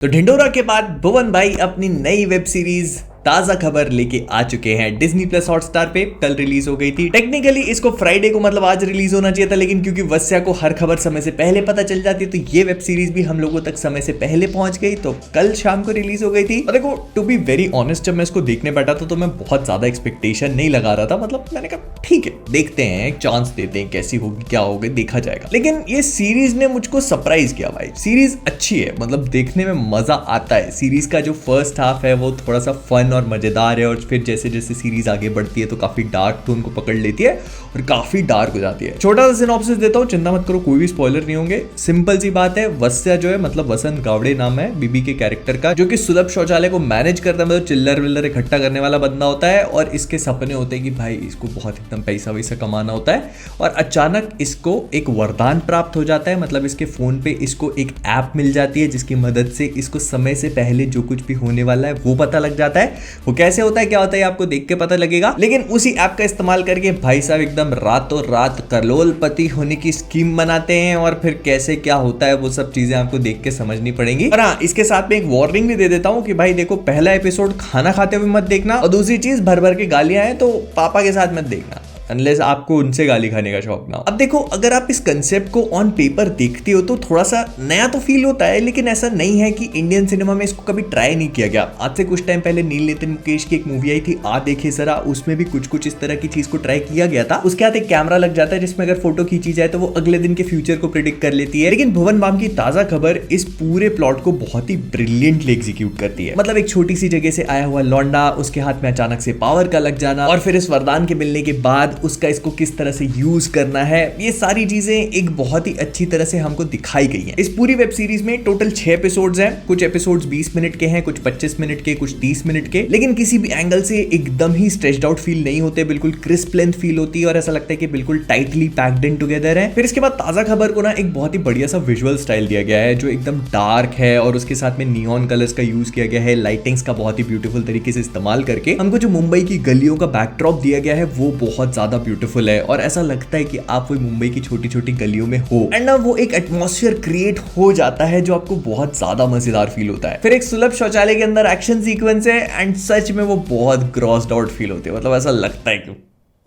तो ढिंढोरा के बाद भुवन भाई अपनी नई वेब सीरीज ताजा खबर लेके आ चुके हैं डिज्नी प्लस हॉटस्टार पे। कल रिलीज हो गई थी। टेक्निकली इसको फ्राइडे को मतलब आज रिलीज होना चाहिए था, लेकिन क्योंकि वस्या को हर खबर समय से पहले पता चल जाती है तो ये वेब सीरीज भी हम लोगों तक समय से पहले पहुंच गई, तो कल शाम को रिलीज हो गई थी। और देखो टू बी वेरी ऑनेस्ट, जब मैं इसको देखने बैठा था तो मैं बहुत ज्यादा एक्सपेक्टेशन नहीं लगा रहा था। मतलब मैंने कहा ठीक है, देखते हैं, एक चांस देते हैं, कैसी होगी क्या होगी देखा जाएगा। लेकिन ये सीरीज ने मुझको सरप्राइज किया भाई। सीरीज अच्छी है, मतलब देखने में मजा आता है। सीरीज का जो फर्स्ट हाफ है वो थोड़ा सा फन और मजेदार है, और फिर जैसे जैसे सीरीज आगे बढ़ती है तो काफी डार्क टोन को पकड़ लेती है और काफी डार्क हो जाती है। छोटा सा सिनॉप्सिस देता हूँ, चिंता मत करो, कोई भी स्पॉइलर नहीं होंगे। सिंपल सी बात है, वस्या जो है मतलब वसंत गावड़े नाम है बीबी के कैरेक्टर का, जो कि सुलभ शौचालय को मैनेज करता है, मतलब चिल्लर विल्लर इकट्ठा करने वाला बंदा होता है। और इसके सपने होते हैं कि भाई इसको बहुत एकदम पैसा वैसा कमाना होता है, और अचानक इसको एक वरदान प्राप्त हो जाता है। मतलब इसके फोन पे इसको एक ऐप मिल जाती है जिसकी मदद से इसको समय से पहले जो कुछ भी होने वाला है वो पता लग जाता है। वो कैसे होता है क्या होता है आपको देख के पता लगेगा। लेकिन उसी ऐप का इस्तेमाल करके भाई साहब एकदम रातों रात करोड़पति होने की स्कीम बनाते हैं, और फिर कैसे क्या होता है वो सब चीजें आपको देख के समझनी पड़ेंगी। और हाँ, इसके साथ में एक वार्निंग भी दे देता हूँ कि भाई देखो, पहला एपिसोड खाना खाते हुए मत देखना, और दूसरी चीज भर भर के गालियां हैं तो पापा के साथ मत देखना, अनलेस आपको उनसे गाली खाने का शौक ना हो। अब देखो, अगर आप इस कंसेप्ट को ऑन पेपर देखते हो तो थोड़ा सा नया तो फील होता है, लेकिन ऐसा नहीं है कि इंडियन सिनेमा में इसको कभी ट्राई नहीं किया गया। आज से कुछ टाइम पहले नील नितिन मुकेश की एक मूवी आई थी आ देखे जरा, उसमें भी कुछ कुछ इस तरह की चीज को ट्राई किया गया था। उसके हाथ एक कैमरा लग जाता है जिसमें अगर फोटो खींची जाए तो वो अगले दिन के फ्यूचर को प्रिडिक्ट कर लेती है। लेकिन भुवन बाम की ताजा खबर इस पूरे प्लॉट को बहुत ही ब्रिलियंटली एग्जीक्यूट करती है। मतलब एक छोटी सी जगह से आया हुआ लौंडा, उसके हाथ में अचानक से पावर का लग जाना, और फिर इस वरदान के मिलने के बाद उसका इसको किस तरह से यूज करना है, ये सारी चीजें एक बहुत ही अच्छी तरह से हमको दिखाई गई हैं। इस पूरी वेब सीरीज में टोटल 6 एपिसोड्स हैं। कुछ एपिसोड्स 20 मिनट के हैं, कुछ 25 मिनट के, कुछ 30 मिनट के। लेकिन किसी भी एंगल से एकदम ही स्ट्रेच्ड आउट फील नहीं होते, बिल्कुल क्रिस्प लेंथ फील होती है, और ऐसा लगता है कि बिल्कुल टाइटली पैक्ड इन टुगेदर है। फिर इसके बाद ताजा खबर को ना एक बहुत ही बढ़िया सा विजुअल स्टाइल दिया गया है जो एकदम डार्क है, और उसके साथ में नियॉन कलर्स का यूज किया गया है। लाइटिंग्स का बहुत ही ब्यूटीफुल तरीके से इस्तेमाल करके हमको जो मुंबई की गलियों का बैकड्रॉप दिया गया है वो बहुत ज्यादा ब्यूटीफुल है, और ऐसा लगता है कि आप वो मुंबई की छोटी छोटी गलियों में हो, एंड ना वो एक एटमॉस्फेयर क्रिएट हो जाता है जो आपको बहुत ज्यादा मजेदार फील होता है। फिर एक सुलभ शौचालय के अंदर एक्शन सीक्वेंस है, एंड सच में वो बहुत ग्रॉस्ड आउट फील होते हैं। मतलब ऐसा लगता है कि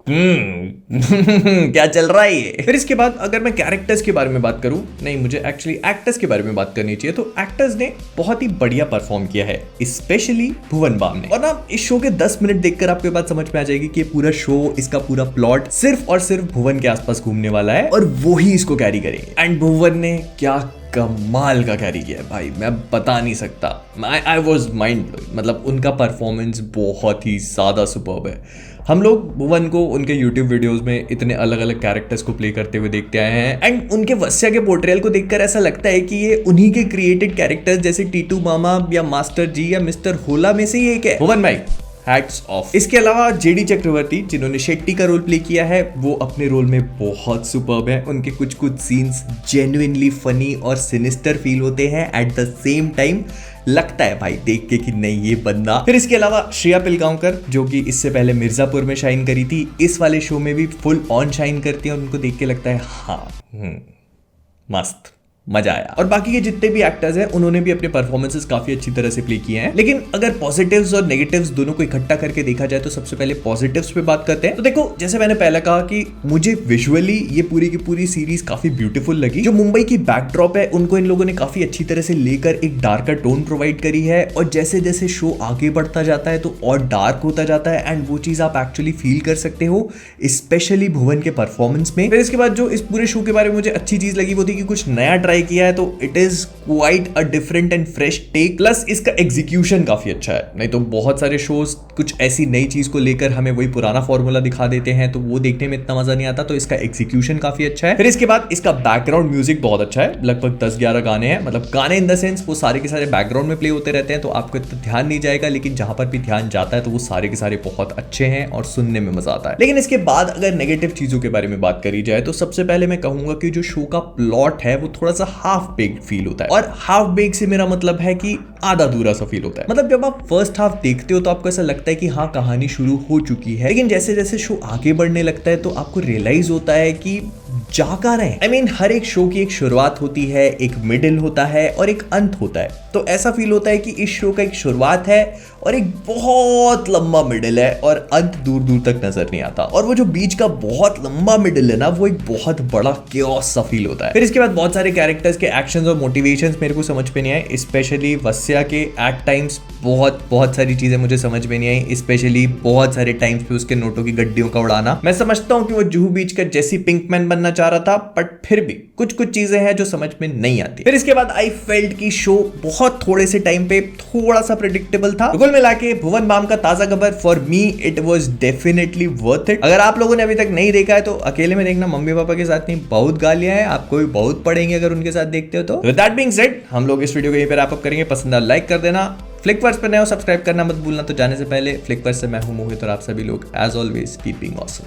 क्या चल रहा है ये। फिर इसके बाद अगर मैं कैरेक्टर्स के बारे में बात करूं, नहीं मुझे एक्चुअली एक्टर्स के बारे में बात करनी चाहिए, तो एक्टर्स ने बहुत ही बढ़िया परफॉर्म किया है, स्पेशली भुवन बाम ने। और ना इस शो के 10 मिनट देखकर आपको बात समझ में आ जाएगी कि ये पूरा शो, इसका पूरा प्लॉट सिर्फ और सिर्फ भुवन के आसपास घूमने वाला है, और वो ही इसको कैरी करेंगे। एंड भुवन ने क्या कमाल का कैरी किया है भाई, मैं बता नहीं सकता। I was mind blowing. मतलब उनका परफॉर्मेंस बहुत ही ज्यादा सुपर्ब है। हम लोग भुवन को उनके YouTube वीडियोस में इतने अलग अलग कैरेक्टर्स को प्ले करते हुए देखते आए हैं, एंड उनके वस्या के पोर्ट्रेयल को देखकर ऐसा लगता है कि ये उन्हीं के क्रिएटेड कैरेक्टर्स जैसे टीटू मामा या मास्टर जी या मिस्टर होला में से ही एक है। भुवन भाई हैट्स ऑफ। इसके अलावा जेडी चक्रवर्ती जिन्होंने शेट्टी का रोल प्ले किया है, वो अपने रोल में बहुत सुपर्ब है। उनके कुछ कुछ सीन्स जेन्युइनली फनी और सिनिस्टर फील होते हैं, एट द सेम टाइम लगता है भाई देख के कि नहीं ये बंदा। फिर इसके अलावा श्रेया पिलगांवकर जो कि इससे पहले मिर्जापुर में शाइन करी थी, इस वाले शो में भी फुल ऑन शाइन करती है, और उनको देख के लगता है हाँ मस्त, मजा आया। और बाकी के जितने भी एक्टर्स हैं उन्होंने भी अपने परफॉर्मेंसेस काफी अच्छी तरह से प्ले किए हैं। लेकिन अगर पॉजिटिव्स और नेगेटिव्स दोनों को इकट्ठा करके देखा जाए तो सबसे पहले पॉजिटिव्स पे बात करते हैं। तो देखो, जैसे मैंने पहले कहा कि मुझे विजुअली ये पूरी की पूरी सीरीज काफी ब्यूटीफुल लगी। जो मुंबई की बैकड्रॉप है उनको इन लोगों ने काफी अच्छी तरह से लेकर एक डार्कर टोन प्रोवाइड करी है, और जैसे जैसे शो आगे बढ़ता जाता है तो और डार्क होता जाता है, एंड वो चीज आप एक्चुअली फील कर सकते हो, स्पेशली भुवन के परफॉर्मेंस में। फिर इसके बाद जो इस पूरे शो के बारे में मुझे अच्छी चीज लगी वो थी कि कुछ नया ट्राई किया है, तो it is quite a different and fresh take, plus इसका एग्जीक्यूशन काफी अच्छा है। नहीं तो बहुत सारे शोज कुछ ऐसी नई चीज को लेकर हमें वही पुराना फॉर्मूला दिखा देते हैं, तो वो देखने में इतना मजा नहीं आता, तो इसका एग्जीक्यूशन काफी अच्छा है। फिर इसके बाद इसका बैकग्राउंड म्यूजिक बहुत अच्छा है, लगभग 10-11 गाने हैं। मतलब गाने इन द सेंस वो सारे के सारे बैकग्राउंड में प्ले होते रहते हैं, तो आपको इतना ध्यान नहीं जाएगा, लेकिन जहां पर भी ध्यान जाता है तो वो सारे के सारे बहुत अच्छे हैं और सुनने में मजा आता है। लेकिन इसके बाद अगर नेगेटिव चीजों के बारे में बात करी जाए तो सबसे पहले मैं कहूंगा कि जो शो का प्लॉट है वो थोड़ा सा हाफ बेक्ड फील होता है, और हाफ बेक से मेरा मतलब है कि आधा अधूरा सा फील होता है। मतलब जब आप फर्स्ट हाफ देखते हो तो आपको ऐसा लगता है कि हाँ कहानी शुरू हो चुकी है, लेकिन जैसे जैसे शो आगे बढ़ने लगता है तो आपको रियलाइज होता है कि जागा रहे हैं। I mean, हर एक शो की एक शुरुआत होती है, एक मिडिल होता है और एक अंत होता है। तो ऐसा फील होता है कि इस शो का एक शुरुआत है और एक बहुत लंबा मिडिल है और अंत दूर दूर तक नजर नहीं आता। और वो जो बीच का बहुत लंबा मिडिल है ना, वो एक बहुत बड़ा केओस सा फील होता है। फिर इसके बाद बहुत सारे कैरेक्टर्स के एक्शंस और मोटिवेशंस मेरे को समझ में नहीं आए, स्पेशली वस्या के एट टाइम्स बहुत सारी चीजें मुझे समझ में नहीं आई, स्पेशली बहुत सारे टाइम्स पे उसके नोटों की गड्डियों का उड़ाना। मैं समझता हूँ कि वो जूहू बीच का जेसी पिंकमैन बनना चाह रहा था, बट फिर भी कुछ चीजें हैं जो समझ में नहीं आती। फिर इसके बाद आई फेल्ट की शो बहुत थोड़े से टाइम पे थोड़ा सा प्रेडिक्टेबल था। कुल मिला के भुवन बाम का ताजा खबर for me it was definitely worth it. अगर आप लोगों ने अभी तक नहीं देखा है तो अकेले में देखना, मम्मी पापा के साथ नहीं। बहुत गालियां हैं, आपको भी बहुत पड़ेंगे अगर उनके साथ देखते हो तो। विद दैट बीइंग सेड, हम लोग इस वीडियो को यहीं पे रैप अप करेंगे। पसंद आया लाइक कर देना, फ्लिकवर्स पर नए हो सब्सक्राइब करना मत भूलना। तो जाने से पहले फ्लिकवर्स से मैं हूं मोहित और आप सभी लोग as always keep being awesome.